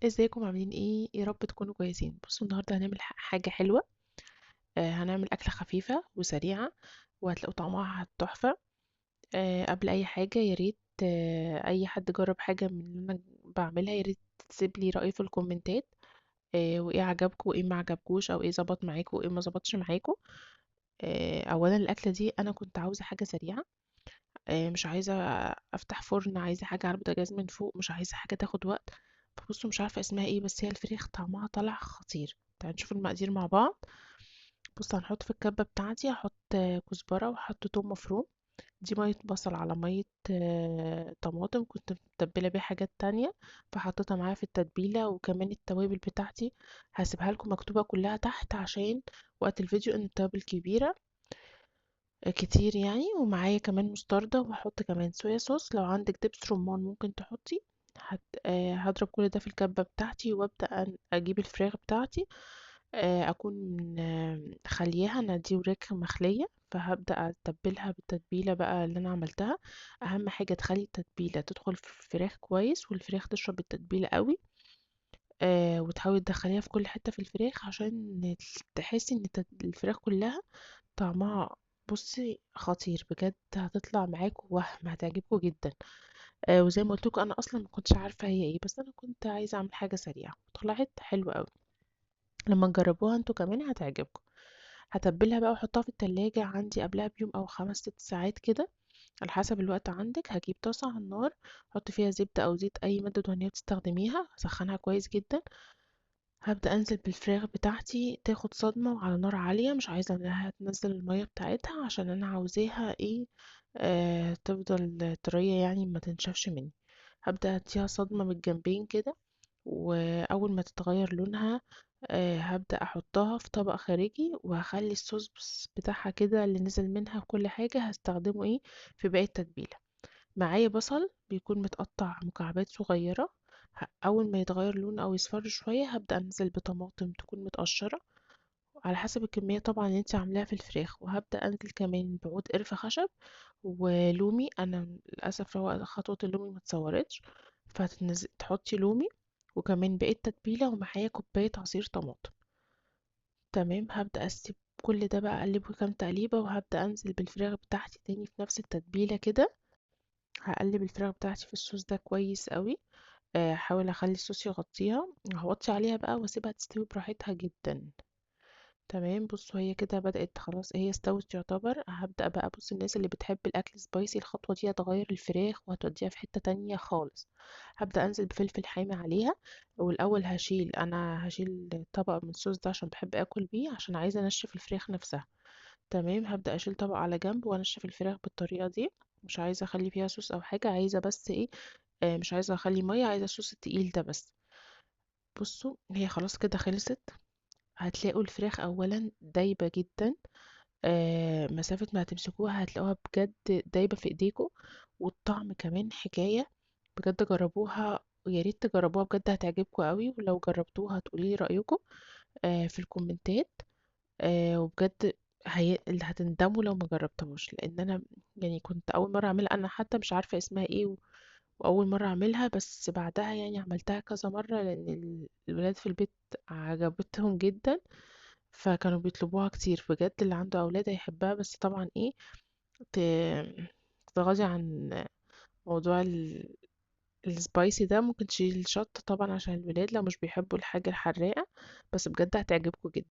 ازيكم عاملين ايه؟ يا رب تكونوا كويسين. بصوا النهارده هنعمل حاجه حلوه. هنعمل اكله خفيفه وسريعه وهتلاقوا طعمها تحفه. قبل اي حاجه يا ريت اي حد جرب حاجه من اللي انا بعملها يا ريت تسيب لي رايه في الكومنتات. وايه عجبكم وايه ما عجبكوش او ايه ظبط معاكم وايه ما ظبطش معاكم. اولا الاكله دي انا كنت عاوزه حاجه سريعه. مش عايزه افتح فرن، عايزه حاجه على البوتاجاز من فوق، مش عايزه حاجه تاخد وقت. بصوا مش عارفه اسمها ايه بس هي الفريخ طعمها طالع خطير. تعالوا نشوف المقادير مع بعض. بص هنحط في الكبه بتاعتي، هحط كزبره وهحط توم مفروم. دي ميه بصل على ميه طماطم كنت متبله بيها حاجات تانية، فحطيتها معايا في التتبيله. وكمان التوابل بتاعتي هسيبها لكم مكتوبه كلها تحت عشان وقت الفيديو ان التوابل كبيره كتير يعني. ومعايا كمان مستردة وهحط كمان صويا صوص، لو عندك دبس رمان ممكن تحطي. هضرب كل ده في الكبة بتاعتي وابدأ اجيب الفراخ بتاعتي. اكون خليها، انا دي وراك مخلية، فهبدأ اتبلها بالتتبيلة بقى اللي انا عملتها. اهم حاجة تخلي التتبيلة تدخل في الفراخ كويس والفراخ تشرب التتبيلة قوي. وتحاولي تدخليها في كل حتة في الفراخ عشان تحسي ان الفراخ كلها طعمها، بصي خطير بجد، هتطلع معاكم وهم هتعجبكم جدا. وزي ما قلت لكم انا اصلا ما كنتش عارفه هي ايه، بس انا كنت عايزه اعمل حاجه سريعه طلعت حلوه قوي. لما تجربوها انتوا كمان هتعجبكم. هتبلها بقى واحطها في التلاجة عندي قبلها بيوم او 5 6 ساعات كده، على حسب الوقت عندك. هجيب طاسه على النار، احط فيها زبده او زيت اي ماده دهنيه بتستخدميها، اسخنها كويس جدا. هبدأ أنزل بالفراخ بتاعتي تاخد صدمة وعلى نار عالية، مش عايزة انها تنزل المية بتاعتها عشان انا عاوزاها ايه، تفضل طرية يعني ما تنشفش مني. هبدأ اديها صدمة من الجنبين كده، واول ما تتغير لونها هبدأ احطها في طبق خارجي، وهخلي الصوص بتاعها كده اللي نزل منها كل حاجة هستخدمه ايه في باقي التتبيلة. معايا بصل بيكون متقطع مكعبات صغيرة، أول ما يتغير لونه أو يصفر شوية هبدأ أنزل بطماطم تكون متقشرة على حسب الكمية طبعا اللي انت عاملاها في الفراخ. وهبدأ أنزل كمان بعود قرفة خشب ولومي. أنا للأسف هو خطوة اللومي متصورتش، تحطي لومي وكمان بقيت تتبيلة ومعايا كوباية عصير طماطم. تمام، هبدأ أسيب كل ده بقى أقلبه كام تقليبة، وهبدأ أنزل بالفراخ بتاعتي تاني في نفس التتبيلة كده. هقلب الفراخ بتاعتي في الصوص ده كويس قوي. احاول اخلي الصوص يغطيها، هوطي عليها بقى واسيبها تستوي براحتها جدا. تمام، بصوا هي كده بدأت خلاص، هي استوت يعتبر. هبدأ بقى، بص الناس اللي بتحب الاكل سبايسي الخطوة دي هتغير الفراخ وهتوديها في حتة تانية خالص. هبدأ انزل بفلفل حامي عليها. والاول هشيل طبق من الصوص ده عشان بحب اكل بيه، عشان عايزة انشف الفراخ نفسها. تمام، هبدأ اشيل طبق على جنب وانشف الفراخ بالطريقة دي. مش عايزة اخلي فيها صوص او حاجة، عايزة بس ايه، مش عايزة اخلي مية، عايزة الصوص التقيل ده بس. بصوا هي خلاص كده خلصت. هتلاقوا الفراخ اولا دايبة جدا. مسافة ما هتمسكوها هتلاقوها بجد دايبة في ايديكم. والطعم كمان حكاية. بجد جربوها ويا ريت تجربوها بجد هتعجبكم قوي، ولو جربتوها هتقولي رأيكم في الكومنتات. وبجد اللي هتندموا لو ما جربتهاش، لان انا يعني كنت اول مره اعملها، انا حتى مش عارفه اسمها ايه واول مره اعملها. بس بعدها يعني عملتها كذا مره لان الولاد في البيت عجبتهم جدا، فكانوا بيطلبوها كتير. بجد اللي عنده اولاد هيحبها، بس طبعا ايه، تتغاضي عن موضوع السبايسي ده. ممكن تشيل الشطة طبعا عشان الولاد لو مش بيحبوا الحاجة الحراقة، بس بجد هتعجبكم جدا.